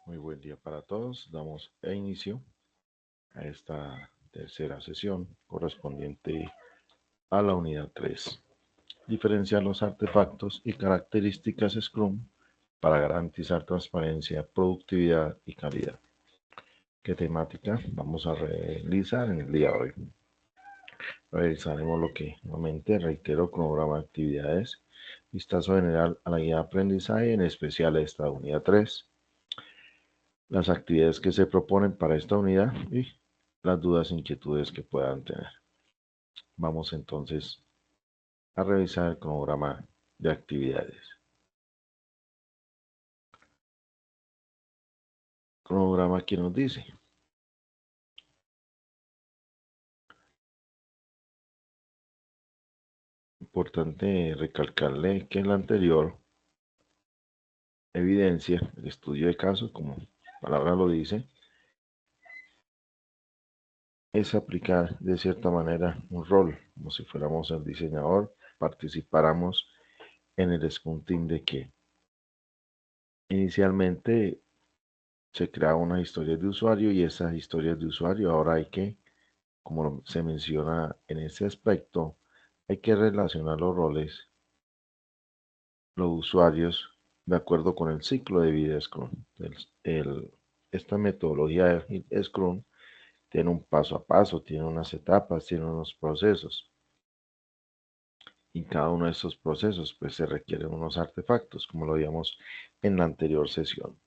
Muy buen día para todos. Damos inicio a esta tercera sesión correspondiente a la unidad 3. Diferenciar los artefactos y características Scrum para garantizar transparencia, productividad y calidad. ¿Qué temática vamos a realizar en el día de hoy? Realizaremos lo que nuevamente reitero: cronograma de actividades, vistazo general a la guía de aprendizaje, en especial a esta unidad 3, las actividades que se proponen para esta unidad y las dudas e inquietudes que puedan tener. Vamos entonces a revisar el cronograma de actividades. Cronograma que nos dice: importante recalcarle que en la anterior evidencia, el estudio de casos, como la palabra lo dice, es aplicar de cierta manera un rol, como si fuéramos el diseñador, participáramos en el Scrum Team. De que inicialmente se crea una historia de usuario, y esas historias de usuario ahora hay que, como se menciona en este aspecto, hay que relacionar los roles, los usuarios, de acuerdo con el ciclo de vida Scrum. Esta metodología de Scrum tiene un paso a paso, tiene unas etapas, tiene unos procesos. Y cada uno de estos procesos pues se requieren unos artefactos, como lo vimos en la anterior sesión.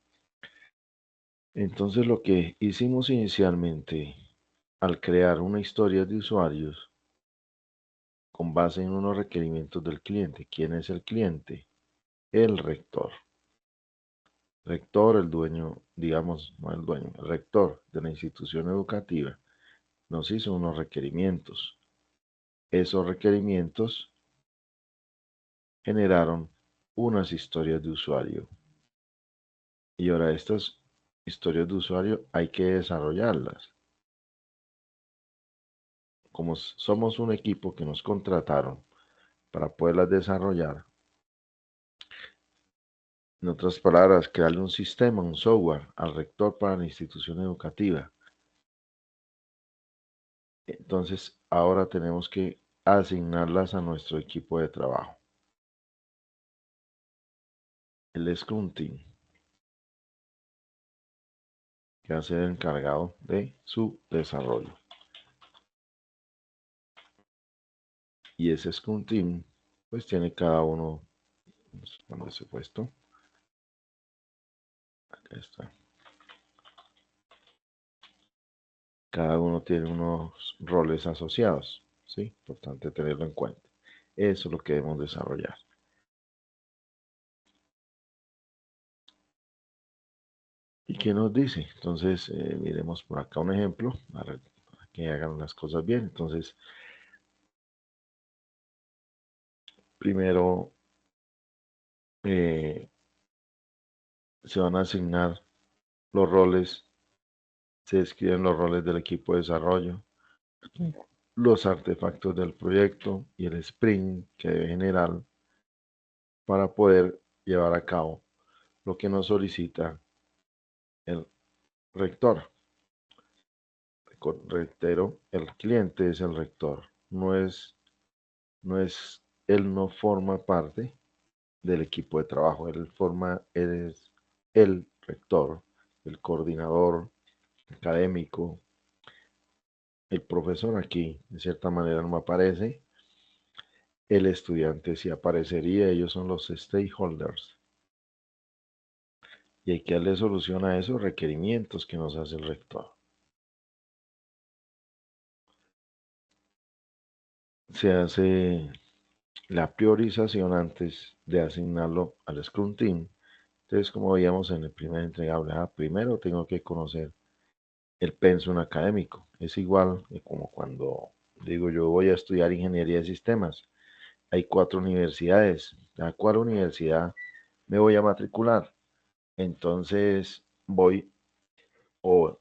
Entonces, lo que hicimos inicialmente al crear una historia de usuarios con base en unos requerimientos del cliente. ¿Quién es el cliente? El rector. Rector, el dueño, digamos, no el dueño, el rector de la institución educativa nos hizo unos requerimientos. Esos requerimientos generaron unas historias de usuario. Y ahora estas historias de usuario hay que desarrollarlas. Como somos un equipo que nos contrataron para poderlas desarrollar, en otras palabras, crearle un sistema, un software al rector para la institución educativa. Entonces, ahora tenemos que asignarlas a nuestro equipo de trabajo, el Scrum Team, que va a ser el encargado de su desarrollo. Y ese Scrum Team, pues tiene cada uno, ¿dónde se fue esto? Acá está. Cada uno tiene unos roles asociados, ¿sí? Importante tenerlo en cuenta. Eso es lo que debemos desarrollar. ¿Y qué nos dice? Entonces, miremos por acá un ejemplo para que hagan las cosas bien. Entonces, primero se van a asignar los roles, se describen los roles del equipo de desarrollo, los artefactos del proyecto y el sprint que debe generar para poder llevar a cabo lo que nos solicita el rector. Reitero, el cliente es el rector, él no forma parte del equipo de trabajo. Él es el rector, el coordinador académico, el profesor. Aquí de cierta manera no aparece, el estudiante sí aparecería. Ellos son los stakeholders y hay que darle solución a esos requerimientos que nos hace el rector. Se hace la priorización antes de asignarlo al Scrum Team. Entonces, como veíamos en el primer entregable, primero tengo que conocer el pensum académico. Es igual como cuando digo yo voy a estudiar ingeniería de sistemas. Hay 4 universidades. ¿A cuál universidad me voy a matricular? Entonces o,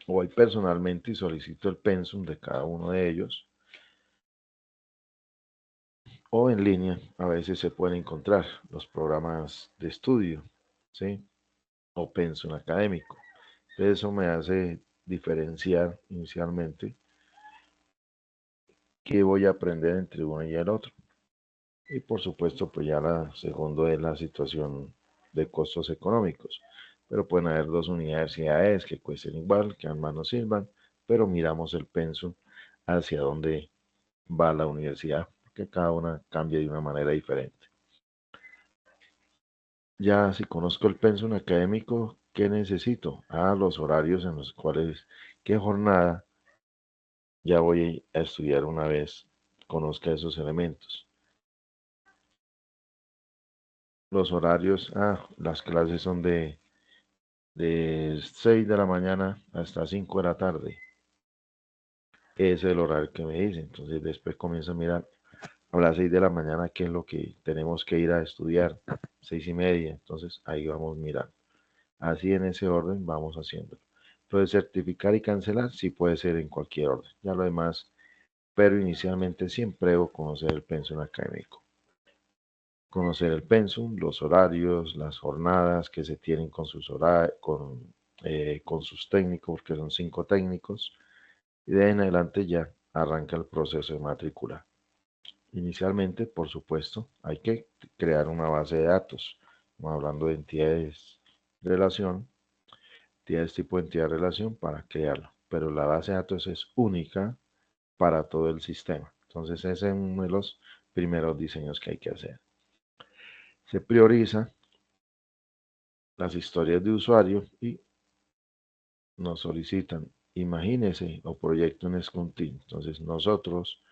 voy personalmente y solicito el pensum de cada uno de ellos, o en línea a veces se pueden encontrar los programas de estudio, ¿sí? o pensum académico. Entonces eso me hace diferenciar inicialmente qué voy a aprender entre uno y el otro. Y por supuesto, pues ya la segundo es la situación de costos económicos. Pero pueden haber dos universidades que cuesten igual, que ambas nos sirvan, pero miramos el pensum hacia dónde va la universidad, porque cada una cambia de una manera diferente. Ya si conozco el pensum académico, ¿qué necesito? Los horarios en los cuales, qué jornada ya voy a estudiar una vez conozca esos elementos. Los horarios, las clases son de 6 de la mañana hasta 5 de la tarde. Ese es el horario que me dice. Entonces después comienzo a mirar a las 6 de la mañana qué es lo que tenemos que ir a estudiar. 6:30. Entonces ahí vamos mirando. Así en ese orden vamos haciendo. Entonces certificar y cancelar sí puede ser en cualquier orden. Ya lo demás, pero inicialmente siempre debo conocer el pensum académico. Conocer el pensum, los horarios, las jornadas que se tienen con sus con sus técnicos, porque son 5 técnicos, y de ahí en adelante ya arranca el proceso de matrícula. Inicialmente, por supuesto, hay que crear una base de datos. Estamos hablando de entidades de relación, entidades tipo de entidad de relación para crearlo, pero la base de datos es única para todo el sistema. Entonces, ese es uno de los primeros diseños que hay que hacer. Se prioriza las historias de usuario y nos solicitan, imagínese o proyecto un Scrum Team. Entonces nosotros,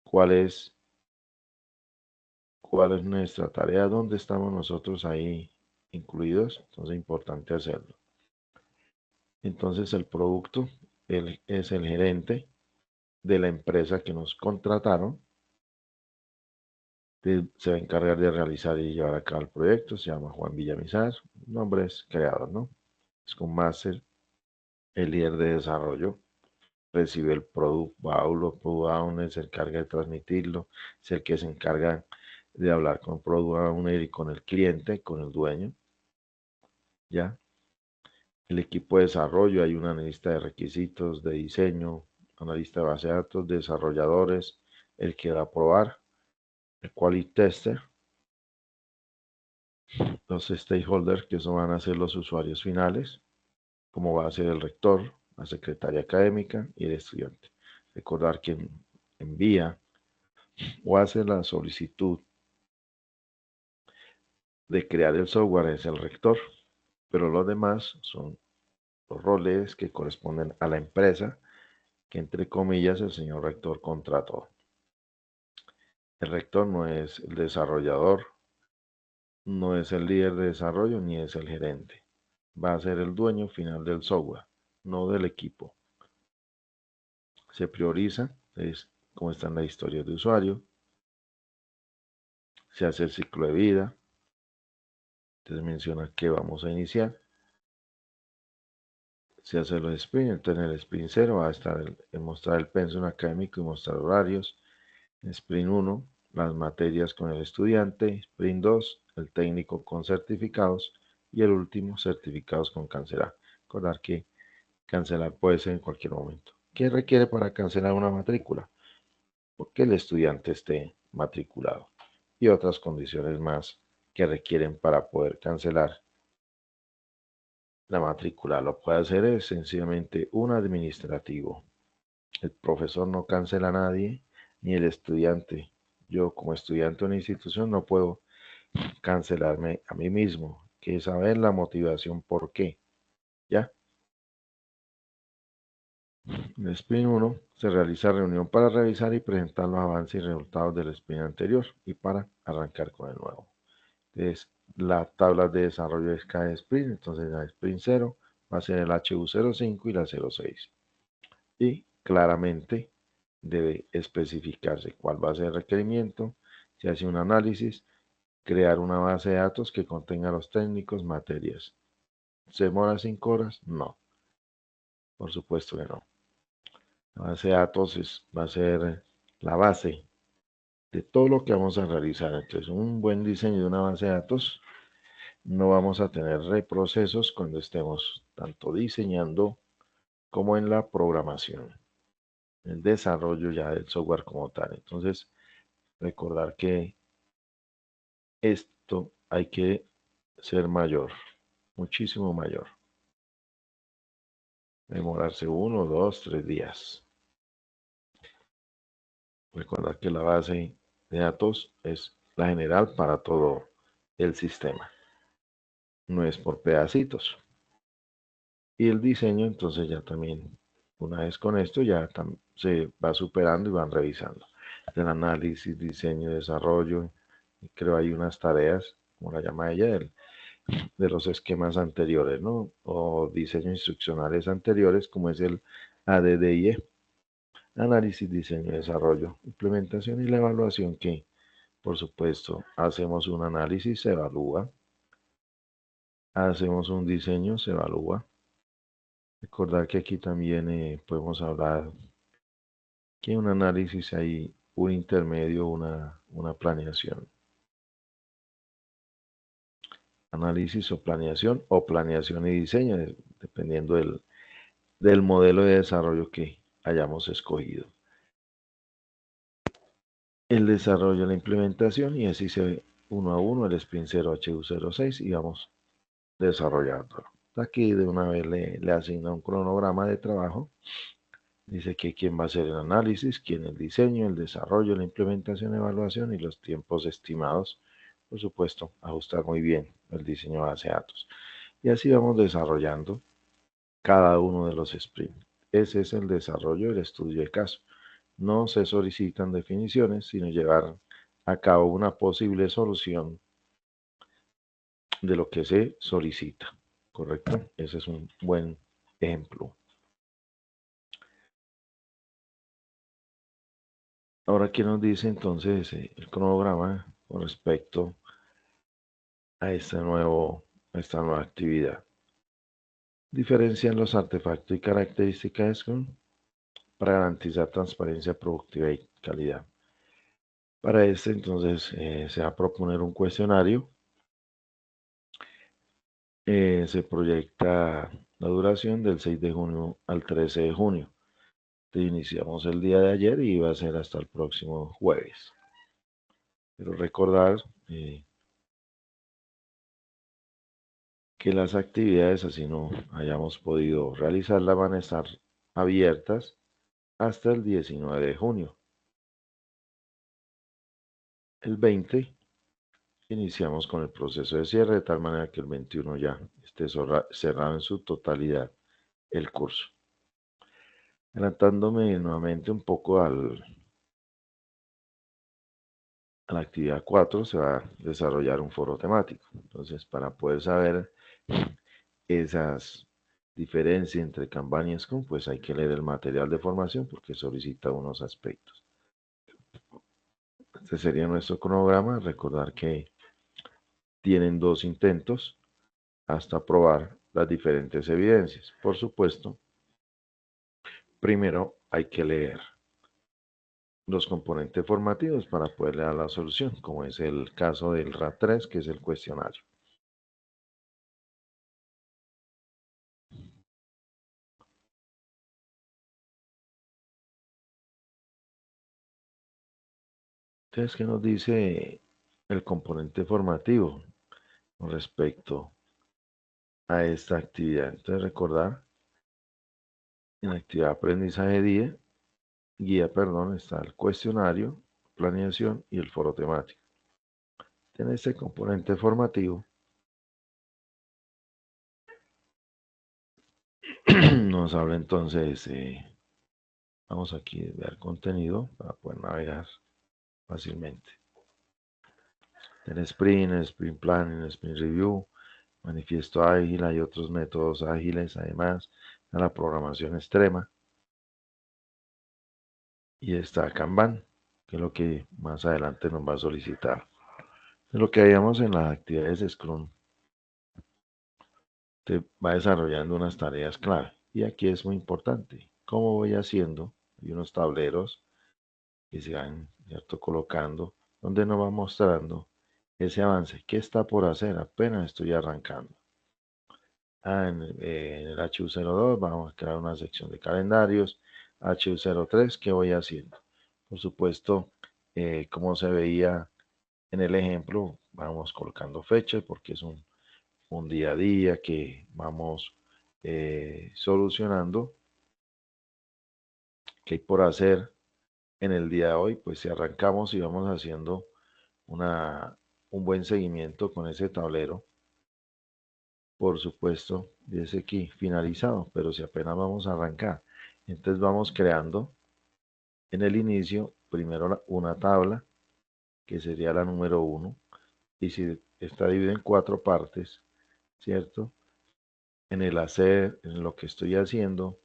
¿cuál es nuestra tarea? ¿Dónde estamos nosotros ahí incluidos? Entonces es importante hacerlo. Entonces el producto es el gerente de la empresa que nos contrataron. Se va a encargar de realizar y llevar a cabo el proyecto. Se llama Juan Villamizar. Nombre es creador, ¿no? Scrum Master, el líder de desarrollo. Recibe el product bowl o product owner, se encarga de transmitirlo, es el que se encarga de hablar con el product owner y con el cliente, con el dueño, ¿ya? El equipo de desarrollo, hay un analista de requisitos, de diseño, analista de base de datos, desarrolladores, el que va a probar, el quality tester, los stakeholders, que son van a ser los usuarios finales, como va a ser el rector, la secretaria académica y el estudiante. Recordar que envía o hace la solicitud de crear el software es el rector, pero los demás son los roles que corresponden a la empresa que entre comillas el señor rector contrató. El rector no es el desarrollador, no es el líder de desarrollo ni es el gerente. Va a ser el dueño final del software, no del equipo. Se prioriza, es cómo están las historias de usuario, se hace el ciclo de vida, entonces menciona que vamos a iniciar, se hace los sprints, entonces en el sprint 0 va a estar mostrar el pensum académico y mostrar horarios. Sprint 1, las materias con el estudiante. Sprint 2, el técnico con certificados. Y el último, certificados con cancelar. Recordar que cancelar puede ser en cualquier momento. ¿Qué requiere para cancelar una matrícula? Porque el estudiante esté matriculado. Y otras condiciones más que requieren para poder cancelar la matrícula. Lo puede hacer es sencillamente un administrativo. El profesor no cancela a nadie, ni el estudiante. Yo como estudiante de una institución no puedo cancelarme a mí mismo, que saber la motivación por qué. ¿Ya? En el sprint 1 se realiza reunión para revisar y presentar los avances y resultados del sprint anterior y para arrancar con el nuevo. Entonces, la tabla de desarrollo es cada sprint, entonces la sprint 0 va a ser el HU05 y la 06. Y claramente debe especificarse cuál va a ser el requerimiento, se hace un análisis, crear una base de datos que contenga los técnicos, materias. ¿Se demora 5 horas? No, por supuesto que no. La base de datos va a ser la base de todo lo que vamos a realizar. Entonces, un buen diseño de una base de datos no vamos a tener reprocesos cuando estemos tanto diseñando como en la programación, el desarrollo ya del software como tal. Entonces, recordar que esto hay que ser mayor, muchísimo mayor. Demorarse 1, 2, 3 días. Recordar que la base de datos es la general para todo el sistema. No es por pedacitos. Y el diseño, entonces ya también, una vez con esto, ya se va superando y van revisando. El análisis, diseño, desarrollo, y creo hay unas tareas, como la llama ella, de los esquemas anteriores, ¿no? O diseños instruccionales anteriores, como es el ADDIE. Análisis, diseño, desarrollo, implementación y la evaluación que, por supuesto, hacemos un análisis, se evalúa. Hacemos un diseño, se evalúa. Recordar que aquí también podemos hablar que un análisis hay un intermedio, una planeación. Análisis o planeación y diseño, dependiendo del modelo de desarrollo que hayamos escogido. El desarrollo, la implementación, y así se ve uno a uno el Sprint 0 HU06 y vamos desarrollándolo. Aquí de una vez le asigna un cronograma de trabajo. Dice que quién va a hacer el análisis, quién el diseño, el desarrollo, la implementación, evaluación y los tiempos estimados. Por supuesto, ajustar muy bien el diseño de base de datos. Y así vamos desarrollando cada uno de los sprints. Ese es el desarrollo del estudio de caso. No se solicitan definiciones, sino llevar a cabo una posible solución de lo que se solicita. ¿Correcto? Ese es un buen ejemplo. Ahora, ¿qué nos dice entonces el cronograma con respecto a esta nueva actividad? Diferencian los artefactos y características de Scrum para garantizar transparencia, productividad y calidad. Para este, entonces, se va a proponer un cuestionario. Se proyecta la duración del 6 de junio al 13 de junio. Iniciamos el día de ayer y va a ser hasta el próximo jueves. Pero recordar que las actividades, así no hayamos podido realizarlas, van a estar abiertas hasta el 19 de junio. El 20 iniciamos con el proceso de cierre, de tal manera que el 21 ya esté cerrado en su totalidad el curso. Adelantándome nuevamente un poco a la actividad 4, se va a desarrollar un foro temático. Entonces, para poder saber esas diferencias entre Kanban y Scrum, pues hay que leer el material de formación porque solicita unos aspectos. Este sería nuestro cronograma. Recordar que tienen 2 intentos hasta probar las diferentes evidencias. Por supuesto, primero hay que leer los componentes formativos para poder dar la solución, como es el caso del RAT3, que es el cuestionario. Entonces, ¿qué nos dice el componente formativo con respecto a esta actividad? Entonces, recordar, en la actividad de aprendizaje guía, está el cuestionario, planeación y el foro temático. En este componente formativo nos habla entonces, vamos aquí a ver contenido para poder navegar fácilmente. El sprint planning, sprint review, manifiesto ágil, hay otros métodos ágiles, además de la programación extrema. Y está Kanban, que es lo que más adelante nos va a solicitar. De lo que veíamos en las actividades de Scrum, te va desarrollando unas tareas clave. Y aquí es muy importante. ¿Cómo voy haciendo? Hay unos tableros que se van, ¿cierto?, colocando, donde nos va mostrando ese avance. ¿Qué está por hacer? Apenas estoy arrancando. En el HU02 vamos a crear una sección de calendarios. HU03, ¿qué voy haciendo? Por supuesto, como se veía en el ejemplo, vamos colocando fechas porque es un día a día que vamos solucionando. ¿Qué hay por hacer en el día de hoy? Pues si arrancamos y vamos haciendo un buen seguimiento con ese tablero, por supuesto, dice aquí finalizado, pero si apenas vamos a arrancar, entonces vamos creando en el inicio primero una tabla que sería la número 1, y si está dividida en 4 partes, ¿cierto? En el hacer, en lo que estoy haciendo,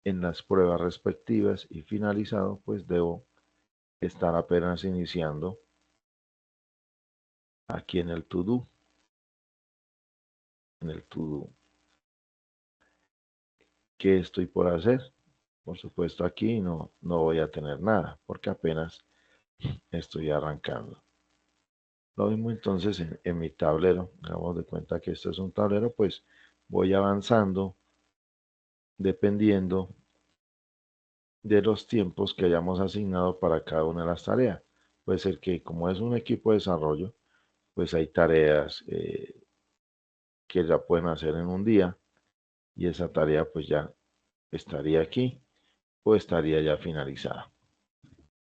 en las pruebas respectivas y finalizado, pues debo estar apenas iniciando aquí en el to do, en el to do. ¿Qué estoy por hacer? Por supuesto aquí no voy a tener nada porque apenas estoy arrancando. Lo mismo entonces en mi tablero, hagamos de cuenta que esto es un tablero, pues voy avanzando dependiendo de los tiempos que hayamos asignado para cada una de las tareas. Puede ser que como es un equipo de desarrollo, pues hay tareas que ya pueden hacer en un día y esa tarea pues ya estaría aquí o estaría ya finalizada.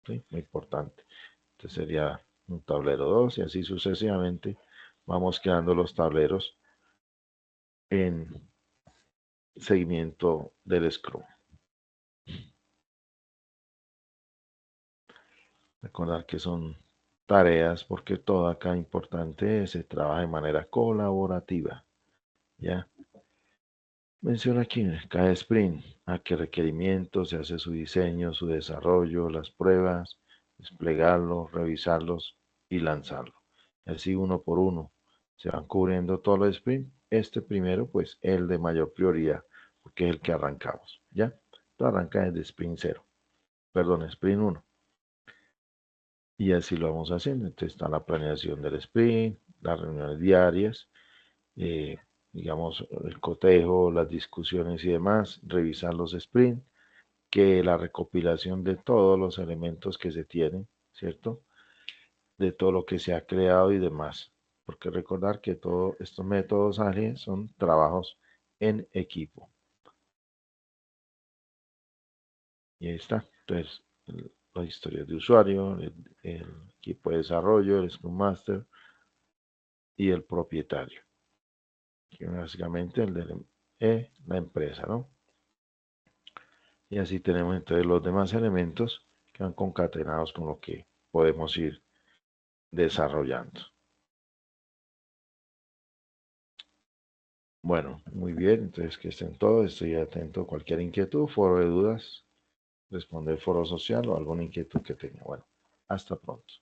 ¿Sí? Muy importante. Este sería un tablero 2 y así sucesivamente vamos creando los tableros en seguimiento del Scrum. Recordar que son tareas porque todo acá importante se trabaja de manera colaborativa. ¿Ya? Menciona aquí cada sprint a qué requerimientos se hace su diseño, su desarrollo, las pruebas, desplegarlos, revisarlos y lanzarlo. Así uno por uno se van cubriendo todos los sprints. Este primero, pues el de mayor prioridad, porque es el que arrancamos. ¿Ya? Esto arranca desde sprint 0, perdón, sprint 1. Y así lo vamos haciendo. Entonces está la planeación del sprint, las reuniones diarias, eh, digamos, el cotejo, las discusiones y demás, revisar los sprints, que la recopilación de todos los elementos que se tienen, ¿cierto? De todo lo que se ha creado y demás. Porque recordar que todos estos métodos ágiles son trabajos en equipo. Y ahí está. Entonces, las historias de usuario, el equipo de desarrollo, el Scrum Master y el propietario, que básicamente el de la empresa, ¿no? Y así tenemos entonces los demás elementos que van concatenados con lo que podemos ir desarrollando. Bueno, muy bien, entonces que estén todos, estoy atento a cualquier inquietud, foro de dudas, responder foro social o alguna inquietud que tenga. Bueno, hasta pronto.